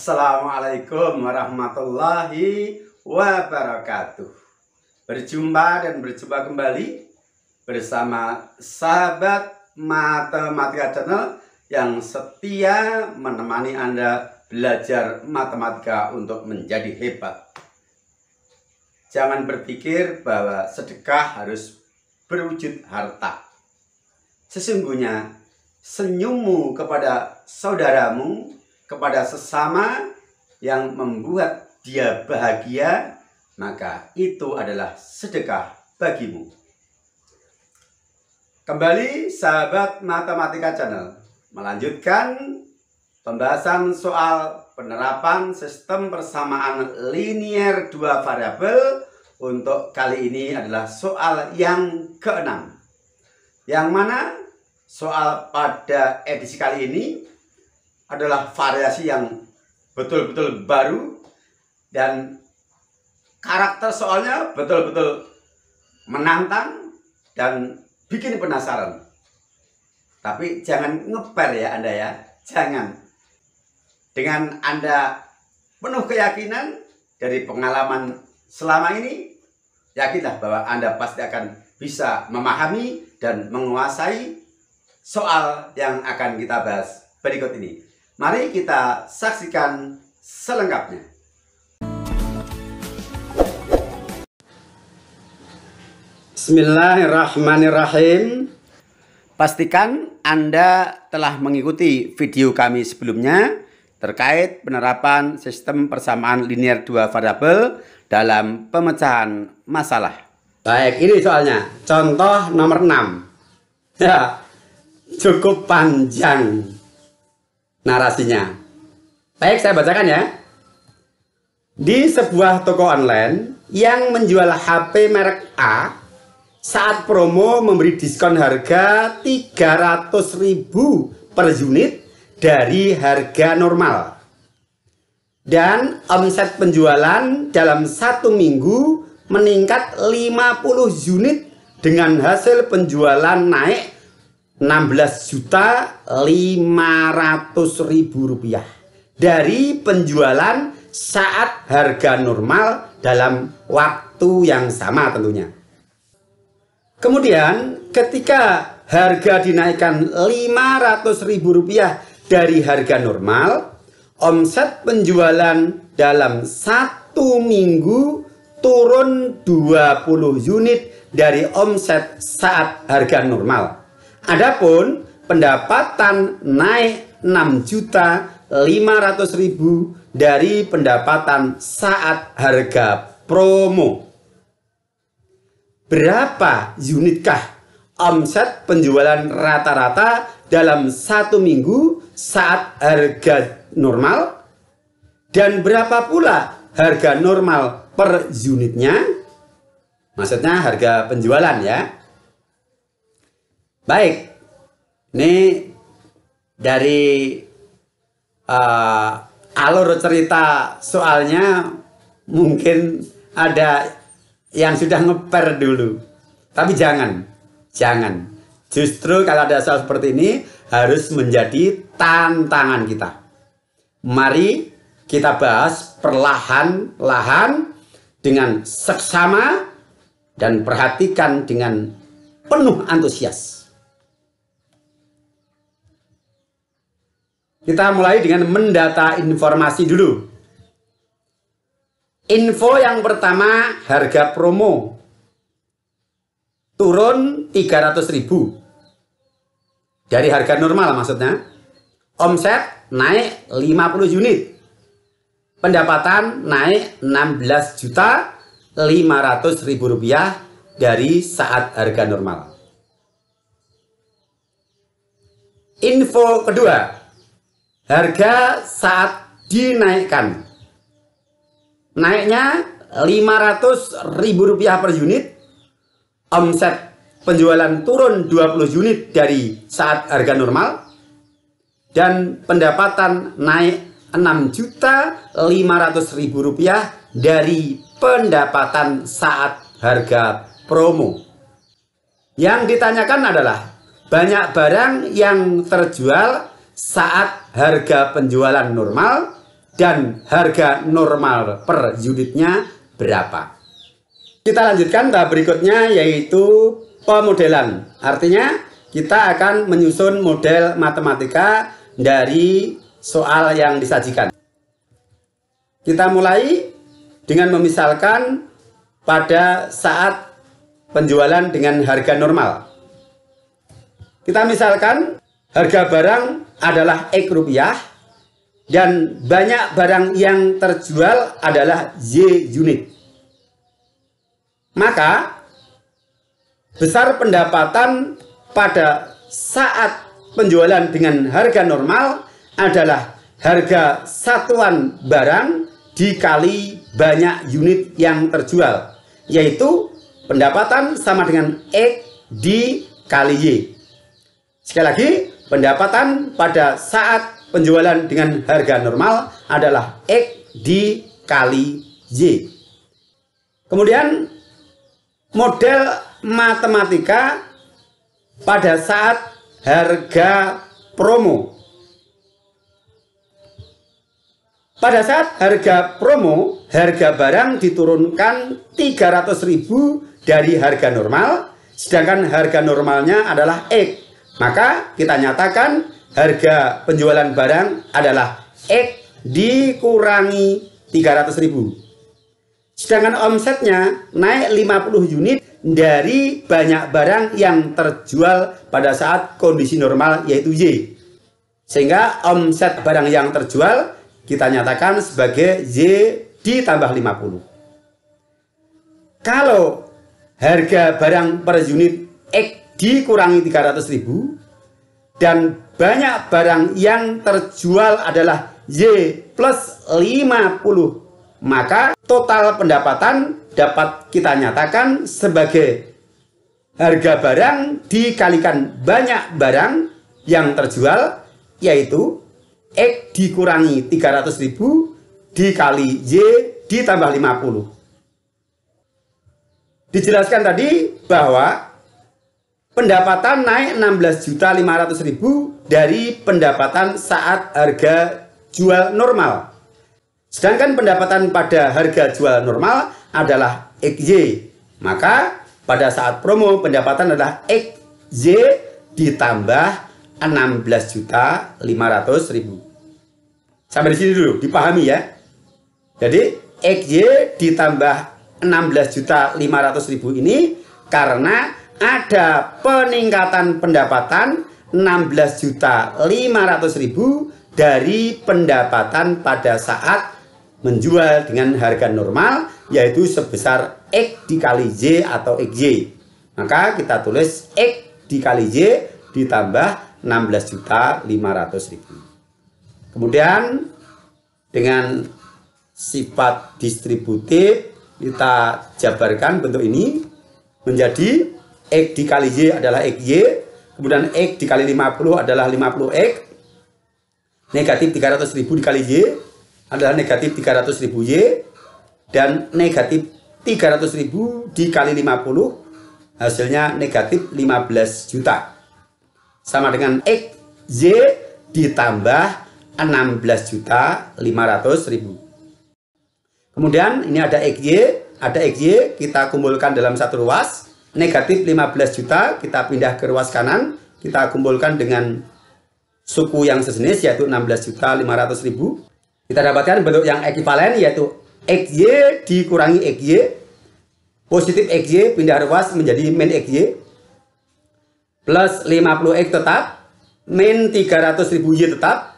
Assalamualaikum warahmatullahi wabarakatuh. Berjumpa kembali bersama sahabat Matematika Channel yang setia menemani Anda belajar matematika untuk menjadi hebat. Jangan berpikir bahwa sedekah harus berwujud harta. Sesungguhnya senyummu kepada saudaramu, kepada sesama yang membuat dia bahagia, maka itu adalah sedekah bagimu. Kembali sahabat Matematika Channel melanjutkan pembahasan soal penerapan sistem persamaan linier dua variabel. Untuk kali ini adalah soal yang ke-6, yang mana soal pada edisi kali ini adalah variasi yang betul-betul baru dan karakter soalnya betul-betul menantang dan bikin penasaran. Tapi jangan ngeper ya Anda ya, jangan. Dengan Anda penuh keyakinan dari pengalaman selama ini, yakinlah bahwa Anda pasti akan bisa memahami dan menguasai soal yang akan kita bahas berikut ini. Mari kita saksikan selengkapnya. Bismillahirrahmanirrahim. Pastikan Anda telah mengikuti video kami sebelumnya terkait penerapan sistem persamaan linier dua variabel dalam pemecahan masalah. Baik, ini soalnya. Contoh nomor 6. Ya, cukup panjang narasinya. Baik, saya bacakan ya. Di sebuah toko online yang menjual HP merek A, saat promo memberi diskon harga 300.000 per unit dari harga normal. Dan omset penjualan dalam 1 minggu meningkat 50 unit dengan hasil penjualan naik 16.500.000 rupiah dari penjualan saat harga normal dalam waktu yang sama tentunya. Kemudian ketika harga dinaikkan 500.000 rupiah dari harga normal, omset penjualan dalam 1 minggu turun 20 unit dari omset saat harga normal. Adapun pendapatan naik 6.500.000 dari pendapatan saat harga promo. Berapa unitkah omset penjualan rata-rata dalam 1 minggu saat harga normal? Dan berapa pula harga normal per unitnya? Maksudnya harga penjualan ya. Baik, ini dari alur cerita soalnya mungkin ada yang sudah ngeper dulu. Tapi jangan. Justru kalau ada soal seperti ini harus menjadi tantangan kita. Mari kita bahas perlahan-lahan dengan seksama dan perhatikan dengan penuh antusias. Kita mulai dengan mendata informasi dulu. Info yang pertama, harga promo turun 300.000 dari harga normal maksudnya. Omset naik 50 unit. Pendapatan naik 16.500.000 rupiah dari saat harga normal. Info kedua, harga saat dinaikkan. Naiknya 500.000 rupiah per unit. Omset penjualan turun 20 unit dari saat harga normal. Dan pendapatan naik 6.500.000 rupiah dari pendapatan saat harga promo. Yang ditanyakan adalah banyak barang yang terjual saat harga penjualan normal dan harga normal per unitnya berapa. Kita lanjutkan tahap berikutnya, yaitu pemodelan. Artinya kita akan menyusun model matematika dari soal yang disajikan. Kita mulai dengan memisalkan pada saat penjualan dengan harga normal. Kita misalkan harga barang adalah X rupiah dan banyak barang yang terjual adalah Y unit. Maka besar pendapatan pada saat penjualan dengan harga normal adalah harga satuan barang dikali banyak unit yang terjual, yaitu pendapatan sama dengan X dikali Y. Sekali lagi, pendapatan pada saat penjualan dengan harga normal adalah X dikali Y. Kemudian model matematika pada saat harga promo. Pada saat harga promo, harga barang diturunkan 300.000 dari harga normal, sedangkan harga normalnya adalah X. Maka kita nyatakan harga penjualan barang adalah X dikurangi 300.000. Sedangkan omsetnya naik 50 unit dari banyak barang yang terjual pada saat kondisi normal, yaitu Y. Sehingga omset barang yang terjual kita nyatakan sebagai Y ditambah 50. Kalau harga barang per unit X dikurangi 300.000 dan banyak barang yang terjual adalah Y plus 50, maka total pendapatan dapat kita nyatakan sebagai harga barang dikalikan banyak barang yang terjual, yaitu X dikurangi 300.000 dikali Y ditambah 50. Dijelaskan tadi bahwa pendapatan naik 16.500.000 dari pendapatan saat harga jual normal. Sedangkan pendapatan pada harga jual normal adalah XY. Maka pada saat promo pendapatan adalah XY ditambah 16.500.000. Sampai di sini dulu, dipahami ya. Jadi XY ditambah 16.500.000 ini karena ada peningkatan pendapatan 16.500.000 dari pendapatan pada saat menjual dengan harga normal, yaitu sebesar X dikali Y atau XY. Maka kita tulis X dikali Y ditambah 16.500.000. Kemudian dengan sifat distributif kita jabarkan bentuk ini menjadi X dikali Y adalah XY, kemudian X dikali 50 adalah 50X, negatif 300.000 dikali Y adalah negatif 300.000 Y, dan negatif 300.000 dikali 50 hasilnya negatif 15 juta. Sama dengan XY ditambah 16.500.000. Kemudian ini ada XY, kita kumpulkan dalam satu ruas. Negatif 15 juta kita pindah ke ruas kanan, kita kumpulkan dengan suku yang sejenis yaitu 16.500.000. Kita dapatkan bentuk yang ekivalen yaitu XY dikurangi XY. Positif XY pindah ruas menjadi min XY. Plus 50X tetap, min 300.000 Y tetap,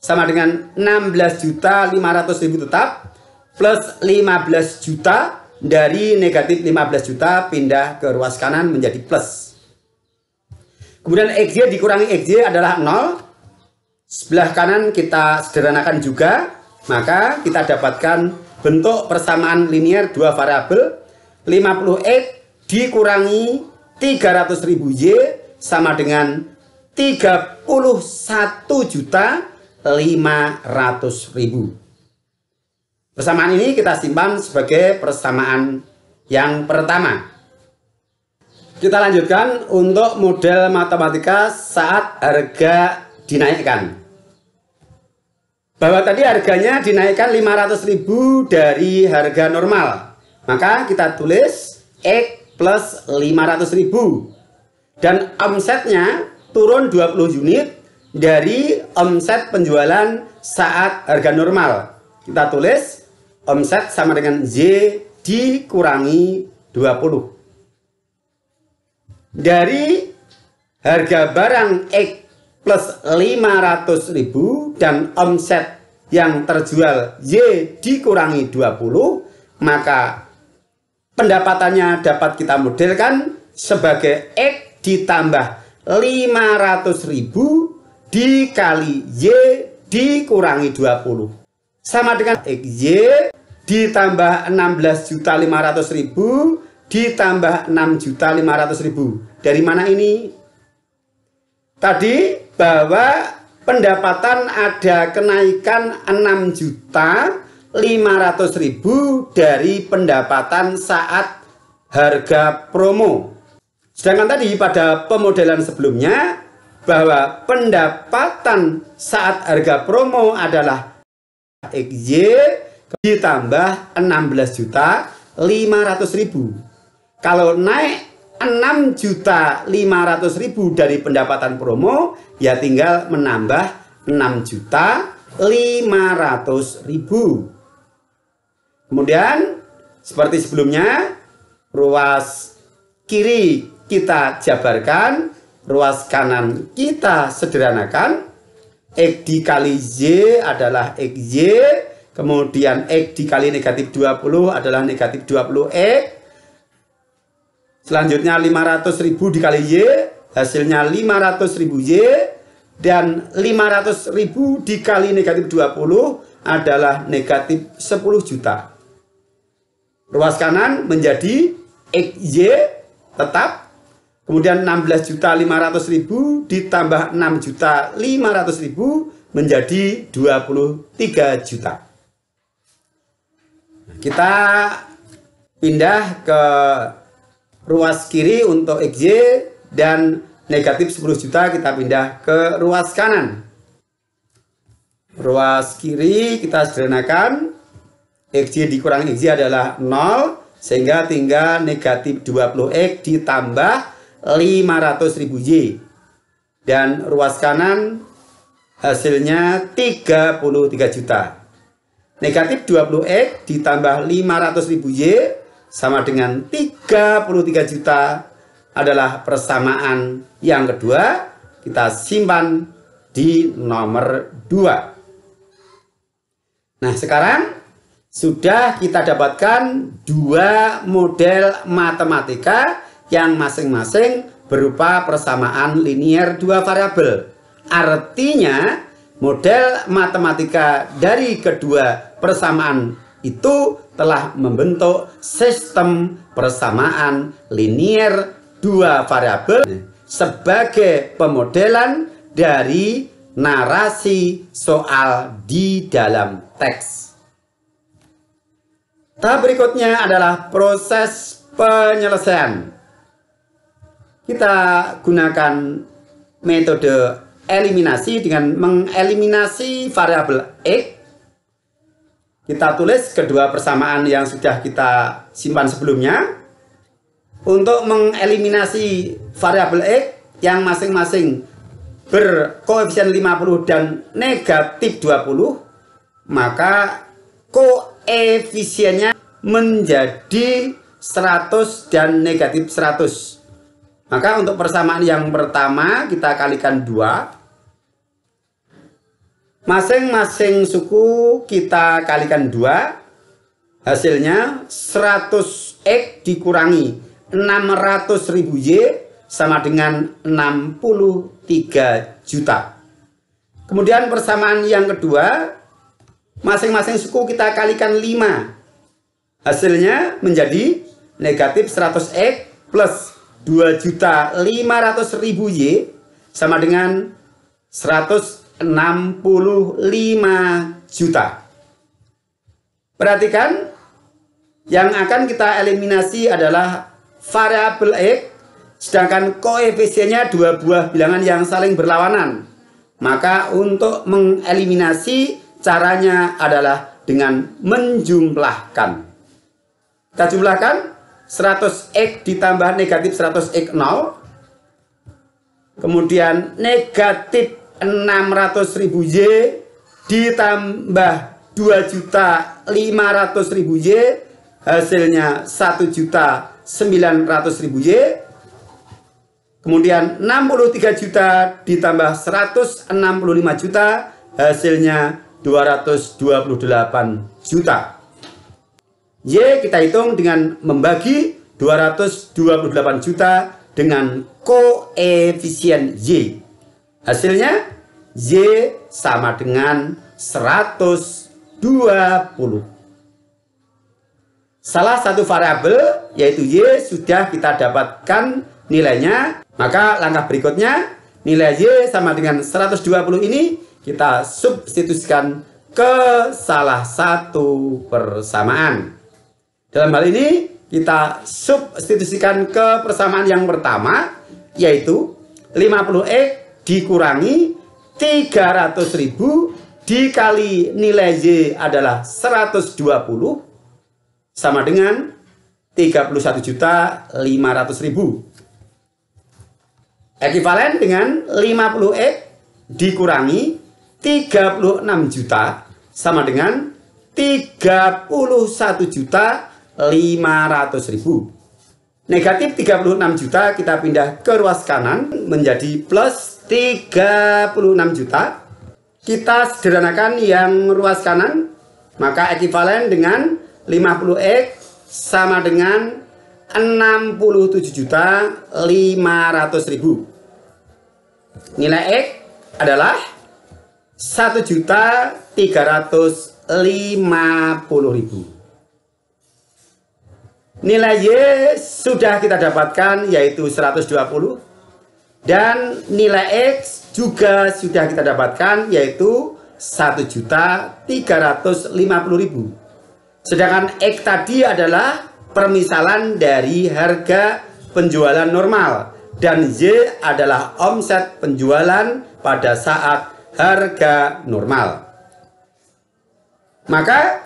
sama dengan 16.500.000 tetap, plus 15 juta dari negatif 15 juta pindah ke ruas kanan menjadi plus. Kemudian XY dikurangi XY adalah 0. Sebelah kanan kita sederhanakan juga, maka kita dapatkan bentuk persamaan linear dua variabel. 50X dikurangi 300.000 Y sama dengan 31.500.000. Persamaan ini kita simpan sebagai persamaan yang pertama. Kita lanjutkan untuk model matematika saat harga dinaikkan. bahwa tadi harganya dinaikkan 500.000 dari harga normal. Maka kita tulis X plus 500.000. Dan omsetnya turun 20 unit dari omset penjualan saat harga normal. Kita tulis omset sama dengan Y dikurangi 20. Dari harga barang X plus 500.000 dan omset yang terjual Y dikurangi 20, maka pendapatannya dapat kita modelkan sebagai X ditambah 500.000 dikali Y dikurangi 20 sama dengan XY ditambah 16.500.000 ditambah 6.500.000. Dari mana ini? Tadi bahwa pendapatan ada kenaikan 6.500.000 dari pendapatan saat harga promo. Sedangkan tadi pada pemodelan sebelumnya bahwa pendapatan saat harga promo adalah XY ditambah 16.500.000. Kalau naik 6.500.000 dari pendapatan promo, ya tinggal menambah 6.500.000. Kemudian seperti sebelumnya, ruas kiri kita jabarkan, ruas kanan kita sederhanakan. X dikali Y adalah XY, kemudian X dikali negatif 20 adalah negatif 20X. Selanjutnya 500.000 dikali Y, hasilnya 500.000 Y, dan 500.000 dikali negatif 20 adalah negatif 10 juta. Ruas kanan menjadi XY tetap. Kemudian 16.500.000 ditambah 6.500.000 menjadi 23 juta. Kita pindah ke ruas kiri untuk XY dan negatif 10 juta kita pindah ke ruas kanan. Ruas kiri kita sederhanakan. XY dikurangi XY adalah 0 sehingga tinggal negatif 20X ditambah 500.000 Y, dan ruas kanan hasilnya 33 juta. Negatif 20X ditambah 500.000 Y sama dengan 33 juta adalah persamaan yang kedua. Kita simpan di nomor 2. Nah, sekarang sudah kita dapatkan dua model matematika yang masing-masing berupa persamaan linier dua variabel. Artinya model matematika dari kedua persamaan itu telah membentuk sistem persamaan linier dua variabel sebagai pemodelan dari narasi soal di dalam teks. Tahap berikutnya adalah proses penyelesaian. Kita gunakan metode eliminasi dengan mengeliminasi variabel X. Kita tulis kedua persamaan yang sudah kita simpan sebelumnya. Untuk mengeliminasi variabel X yang masing-masing berkoefisien 50 dan negatif 20, maka koefisiennya menjadi 100 dan negatif 100. Maka untuk persamaan yang pertama kita kalikan 2. Masing-masing suku kita kalikan 2. Hasilnya 100X dikurangi 600.000 Y sama dengan 63 juta. Kemudian persamaan yang kedua, masing-masing suku kita kalikan 5. Hasilnya menjadi negatif 100X plus 2.500.000 Y sama dengan 165 juta. Perhatikan, yang akan kita eliminasi adalah variabel X, sedangkan koefisiennya dua buah bilangan yang saling berlawanan. Maka untuk mengeliminasi Caranya adalah dengan menjumlahkan. Kita jumlahkan 100x ditambah negatif 100x 0. Kemudian negatif 600.000 Y ditambah 2.500.000 Y, hasilnya 1.900.000 Y. Kemudian 63 juta ditambah 165 juta, hasilnya 228 juta. Y kita hitung dengan membagi 228 juta dengan koefisien Y. Hasilnya Y sama dengan 120. Salah satu variabel yaitu Y sudah kita dapatkan nilainya. Maka langkah berikutnya, nilai Y sama dengan 120 ini kita substitusikan ke salah satu persamaan. Dalam hal ini kita substitusikan ke persamaan yang pertama, yaitu 50x dikurangi 300.000 dikali nilai Y adalah 120 sama dengan 31.500.000. Ekivalen dengan 50x dikurangi 36 juta sama dengan 31.500.000. Negatif 36 juta kita pindah ke ruas kanan menjadi plus 36 juta. Kita sederhanakan yang ruas kanan, maka ekivalen dengan 50x sama dengan 67.500.000. Nilai X adalah 1.350.000. Nilai Y sudah kita dapatkan yaitu 120, dan nilai X juga sudah kita dapatkan yaitu 1.350.000. Sedangkan X tadi adalah permisalan dari harga penjualan normal dan Y adalah omset penjualan pada saat harga normal. Maka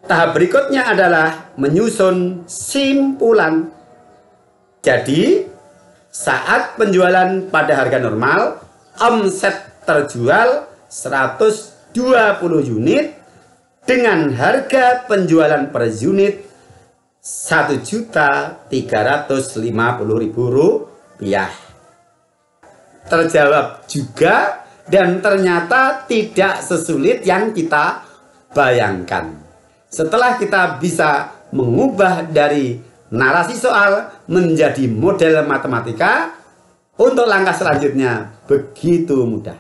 tahap berikutnya adalah menyusun simpulan. Jadi saat penjualan pada harga normal, omset terjual 120 unit dengan harga penjualan per unit Rp1.350.000. Terjawab juga dan ternyata tidak sesulit yang kita bayangkan. Setelah kita bisa mengubah dari narasi soal menjadi model matematika, untuk langkah selanjutnya begitu mudah.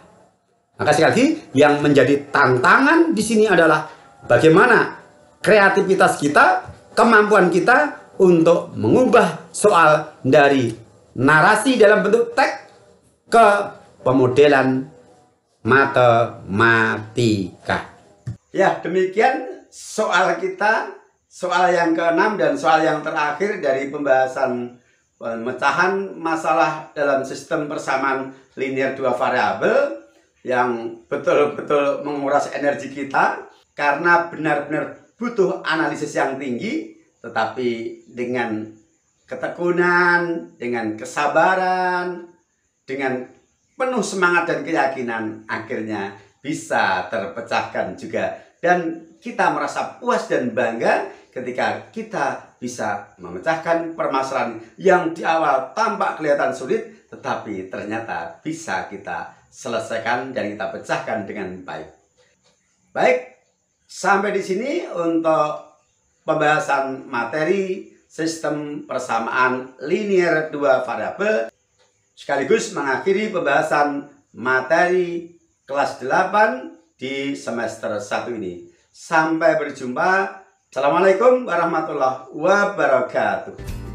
Maka sekali lagi yang menjadi tantangan di sini adalah bagaimana kreativitas kita, kemampuan kita untuk mengubah soal dari narasi dalam bentuk teks ke pemodelan matematika. Ya, demikian soal kita, soal yang ke-6 dan soal yang terakhir dari pembahasan pemecahan masalah dalam sistem persamaan linear dua variabel yang betul-betul menguras energi kita karena benar-benar butuh analisis yang tinggi, tetapi dengan ketekunan, dengan kesabaran, dengan penuh semangat dan keyakinan akhirnya bisa terpecahkan juga. Dan kita merasa puas dan bangga ketika kita bisa memecahkan permasalahan yang di awal tampak kelihatan sulit, tetapi ternyata bisa kita selesaikan dan kita pecahkan dengan baik. Baik, sampai di sini untuk pembahasan materi sistem persamaan linear dua variabel, sekaligus mengakhiri pembahasan materi kelas 8 di semester 1 ini. Sampai berjumpa. Assalamualaikum warahmatullahi wabarakatuh.